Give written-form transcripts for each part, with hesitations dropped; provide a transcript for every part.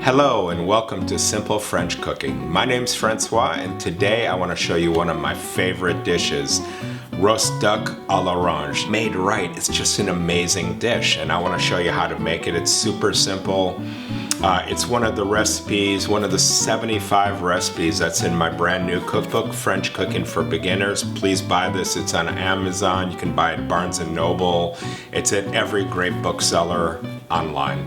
Hello and welcome to Simple French Cooking. My name's Francois and today I want to show you one of my favorite dishes, roast duck à l'orange. Made right, it's just an amazing dish and I want to show you how to make it. It's super simple. It's one of the recipes, one of the 75 recipes that's in my brand new cookbook, French Cooking for Beginners. Please buy this. It's on Amazon. You can buy it at Barnes & Noble. It's at every great bookseller online.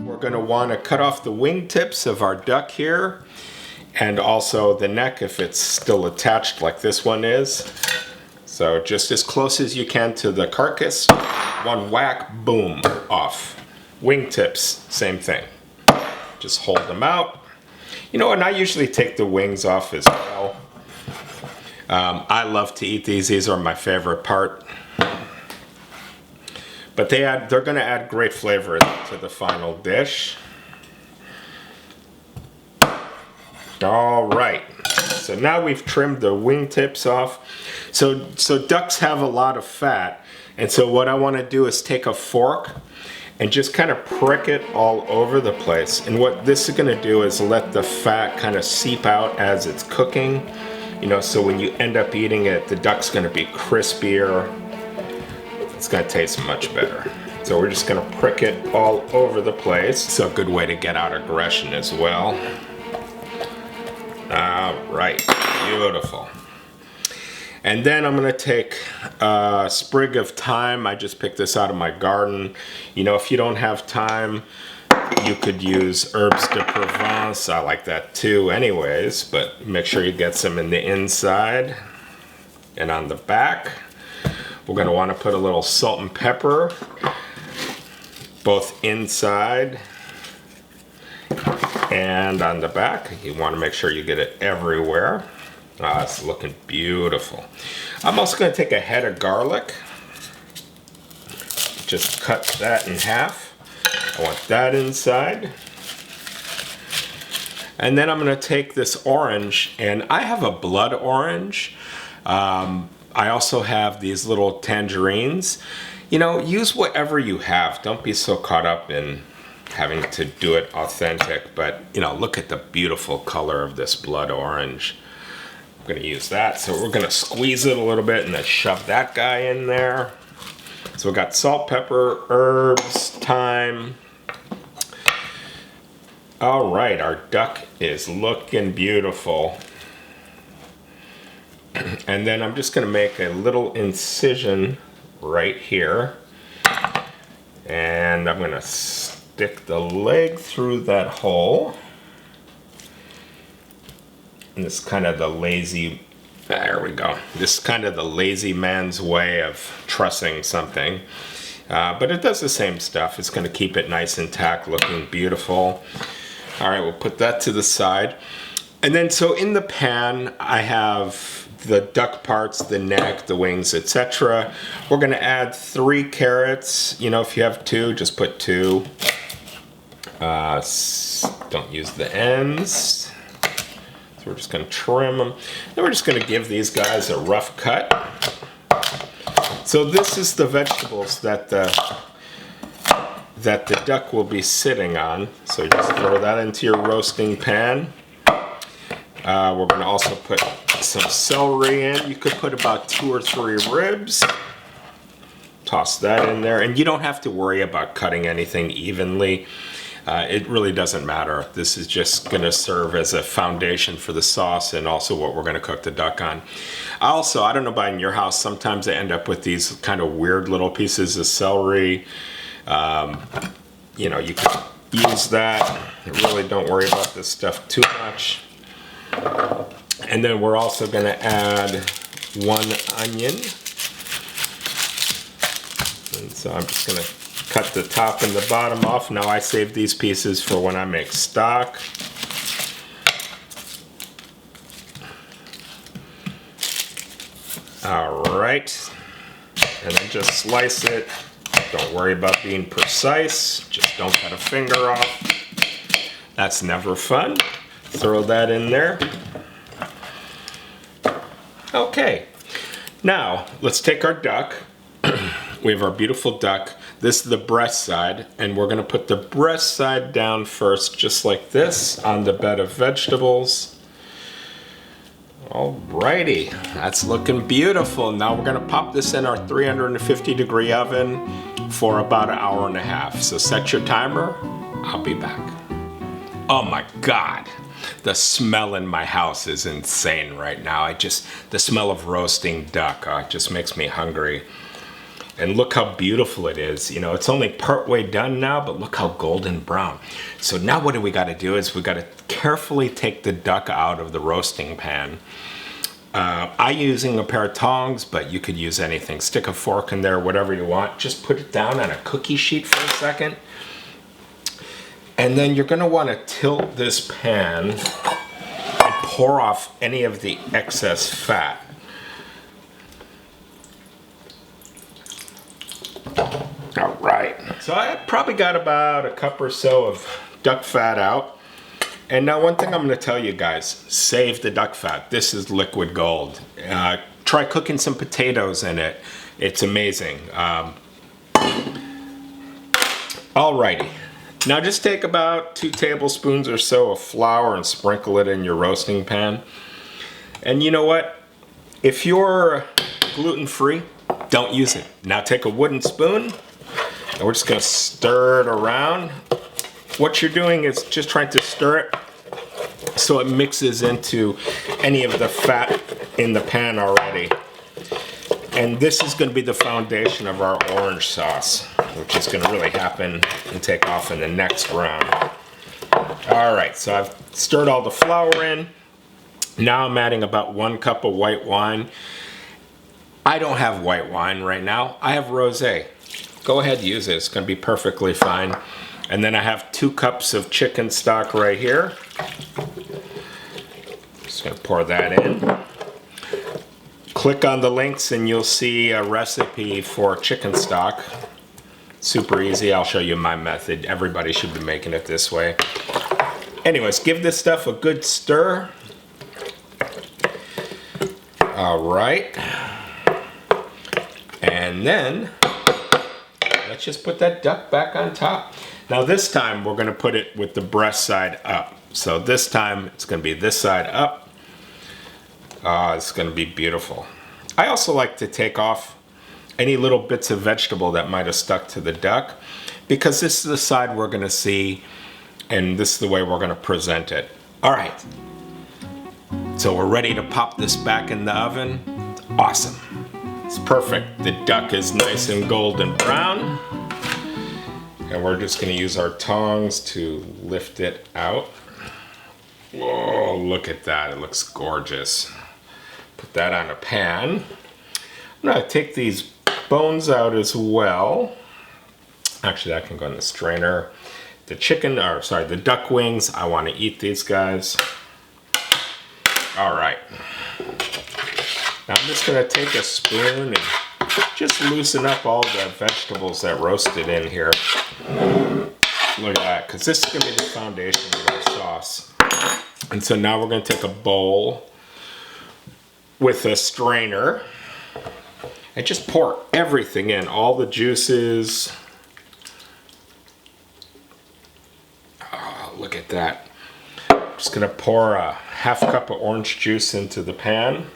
We're going to want to cut off the wingtips of our duck here and also the neck if it's still attached like this one is. So just as close as you can to the carcass, one whack, boom, off. Wingtips, same thing. Just hold them out. You know, and I usually take the wings off as well. I love to eat these. These are my favorite part. But they're going to add great flavor to the final dish. All right. So now we've trimmed the wingtips off. So ducks have a lot of fat. And so what I want to do is take a fork and just kind of prick it all over the place. And what this is going to do is let the fat kind of seep out as it's cooking. You know, so when you end up eating it, the duck's going to be crispier. It's going to taste much better. So we're just going to prick it all over the place. It's a good way to get out aggression as well. All right, beautiful. And then I'm going to take a sprig of thyme. I just picked this out of my garden. You know, if you don't have thyme, you could use herbes de Provence. I like that too anyways, but make sure you get some in the inside and on the back. We're going to want to put a little salt and pepper, both inside and on the back. You want to make sure you get it everywhere. It's looking beautiful. I'm also going to take a head of garlic. Just cut that in half. I want that inside. And then I'm going to take this orange, and I have a blood orange. I also have these little tangerines. You know, use whatever you have. Don't be so caught up in having to do it authentic. But, you know, look at the beautiful color of this blood orange. I'm going to use that. So we're going to squeeze it a little bit and then shove that guy in there. So we've got salt, pepper, herbs, thyme. All right, our duck is looking beautiful. And then I'm just going to make a little incision right here. And I'm going to stick the leg through that hole. And this is kind of the lazy, there we go. This is kind of the lazy man's way of trussing something. But it does the same stuff. It's going to keep it nice and intact, looking beautiful. All right, we'll put that to the side. And then so in the pan, I have the duck parts, the neck, the wings, etc. We're going to add 3 carrots. You know, if you have 2, just put 2. Don't use the ends. So we're just going to trim them. Then we're just going to give these guys a rough cut. So this is the vegetables that the duck will be sitting on. So you just throw that into your roasting pan. We're going to also put some celery in. You could put about 2 or 3 ribs. Toss that in there. And you don't have to worry about cutting anything evenly. It really doesn't matter. This is just going to serve as a foundation for the sauce and also what we're going to cook the duck on. Also, I don't know about in your house, sometimes I end up with these kind of weird little pieces of celery. You know, you could use that. Really don't worry about this stuff too much. And then we're also going to add 1 onion. And so I'm just going to cut the top and the bottom off. Now I save these pieces for when I make stock. All right. And then just slice it. Don't worry about being precise. Just don't cut a finger off. That's never fun. Throw that in there. Okay, now let's take our duck. We have our beautiful duck. This is the breast side, and we're gonna put the breast side down first, just like this, on the bed of vegetables. Alrighty, that's looking beautiful. Now we're gonna pop this in our 350-degree oven for about an hour and a half. So set your timer, I'll be back. Oh my God, the smell in my house is insane right now. The smell of roasting duck, it just makes me hungry. And look how beautiful it is. You know, it's only part way done now, but look how golden brown. So now what do we gotta do is we gotta carefully take the duck out of the roasting pan. I'm using a pair of tongs, but you could use anything. Stick a fork in there, whatever you want. Just put it down on a cookie sheet for a second. And then you're gonna wanna tilt this pan and pour off any of the excess fat. All right, so I probably got about a cup or so of duck fat out. And now one thing I'm gonna tell you guys, save the duck fat. This is liquid gold. Try cooking some potatoes in it. It's amazing. Alrighty, now just take about 2 tablespoons or so of flour and sprinkle it in your roasting pan. And you know what? If you're gluten-free, don't use it. Now take a wooden spoon, and we're just gonna stir it around. What you're doing is just trying to stir it so it mixes into any of the fat in the pan already. And this is gonna be the foundation of our orange sauce, which is gonna really happen and take off in the next round. All right, so I've stirred all the flour in. Now I'm adding about 1 cup of white wine. I don't have white wine right now. I have rosé. Go ahead, use it. It's gonna be perfectly fine. And then I have 2 cups of chicken stock right here. Just gonna pour that in. Click on the links and you'll see a recipe for chicken stock. Super easy. I'll show you my method. Everybody should be making it this way. Anyways, give this stuff a good stir. All right. And then let's just put that duck back on top. Now this time we're gonna put it with the breast side up. So this time it's gonna be this side up. It's gonna be beautiful. I also like to take off any little bits of vegetable that might have stuck to the duck, because this is the side we're gonna see and this is the way we're gonna present it. All right, so we're ready to pop this back in the oven. Awesome. It's perfect. The duck is nice and golden brown. And we're just gonna use our tongs to lift it out. Whoa, look at that, it looks gorgeous. Put that on a pan. I'm gonna take these bones out as well. Actually, that can go in the strainer. The duck wings, I wanna eat these guys. All right. Now I'm just gonna take a spoon and just loosen up all the vegetables that roasted in here. Look at that, because this is gonna be the foundation of our sauce. And so now we're gonna take a bowl with a strainer and just pour everything in, all the juices. Oh, look at that. I'm just gonna pour a half cup of orange juice into the pan.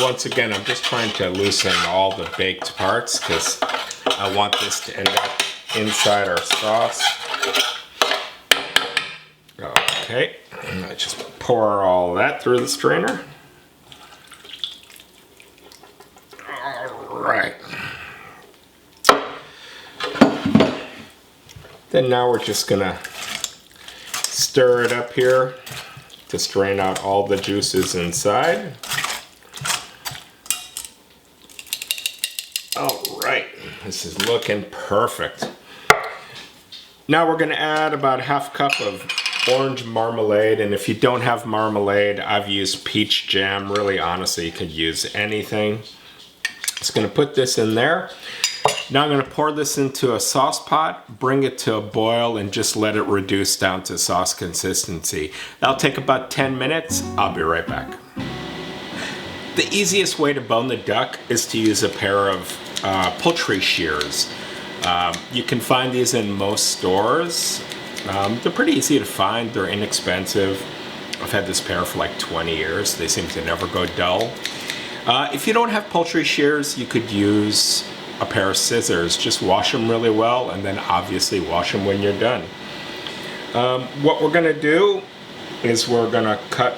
Once again, I'm just trying to loosen all the baked parts because I want this to end up inside our sauce. Okay, and I just pour all that through the strainer. All right. Then now we're just gonna stir it up here to strain out all the juices inside. All right, this is looking perfect. Now we're gonna add about half cup of orange marmalade, and if you don't have marmalade, I've used peach jam. Really, honestly, you could use anything. Just gonna put this in there. Now I'm gonna pour this into a sauce pot, bring it to a boil, and just let it reduce down to sauce consistency. That'll take about 10 minutes. I'll be right back. The easiest way to bone the duck is to use a pair of poultry shears. You can find these in most stores. They're pretty easy to find, they're inexpensive. I've had this pair for like 20 years. They seem to never go dull. If you don't have poultry shears, you could use a pair of scissors. Just wash them really well and then obviously wash them when you're done. What we're gonna do is we're gonna cut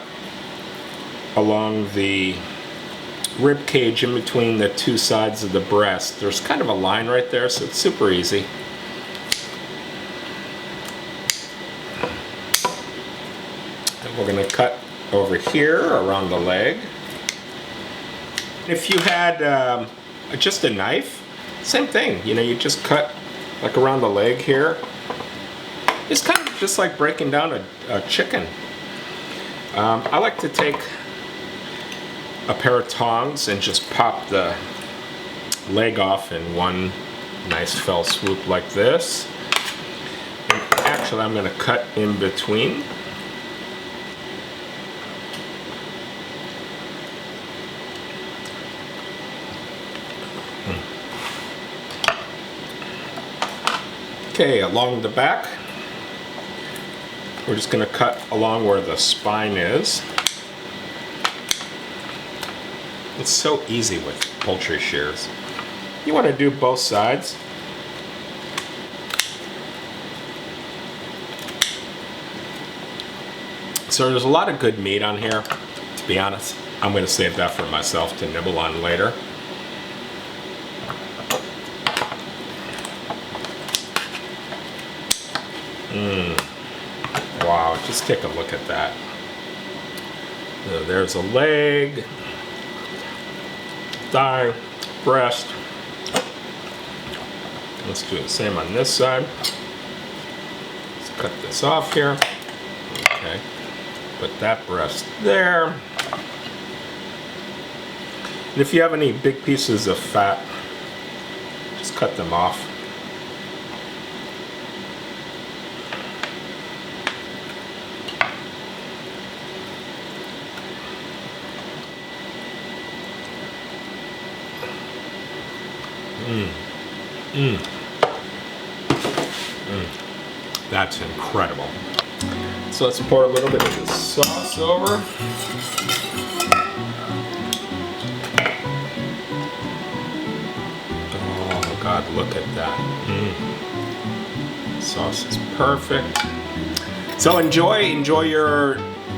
along the rib cage in between the two sides of the breast. There's kind of a line right there, so it's super easy. And we're going to cut over here around the leg. If you had just a knife, same thing. You know, you just cut like around the leg here. It's kind of just like breaking down a chicken. I like to take a pair of tongs and just pop the leg off in one nice fell swoop like this. And actually, I'm going to cut in between. Okay, along the back, we're just going to cut along where the spine is. It's so easy with poultry shears. You want to do both sides. So there's a lot of good meat on here. To be honest, I'm going to save that for myself to nibble on later. Wow, just take a look at that. So there's a leg, thigh, breast. Let's do the same on this side. Let's cut this off here. Okay, put that breast there. And if you have any big pieces of fat, just cut them off. That's incredible. So let's pour a little bit of this sauce over. Oh God, look at that. Sauce is perfect. So enjoy your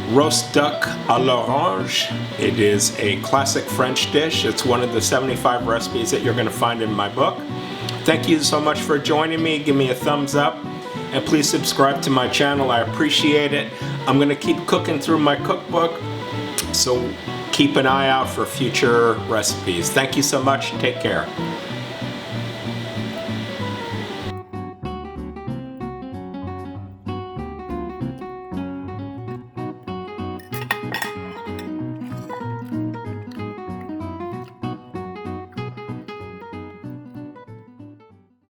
roast duck à l'orange. It is a classic French dish. It's one of the 75 recipes that you're going to find in my book. Thank you so much for joining me. Give me a thumbs up and please subscribe to my channel. I appreciate it. I'm going to keep cooking through my cookbook, so keep an eye out for future recipes. Thank you so much. Take care.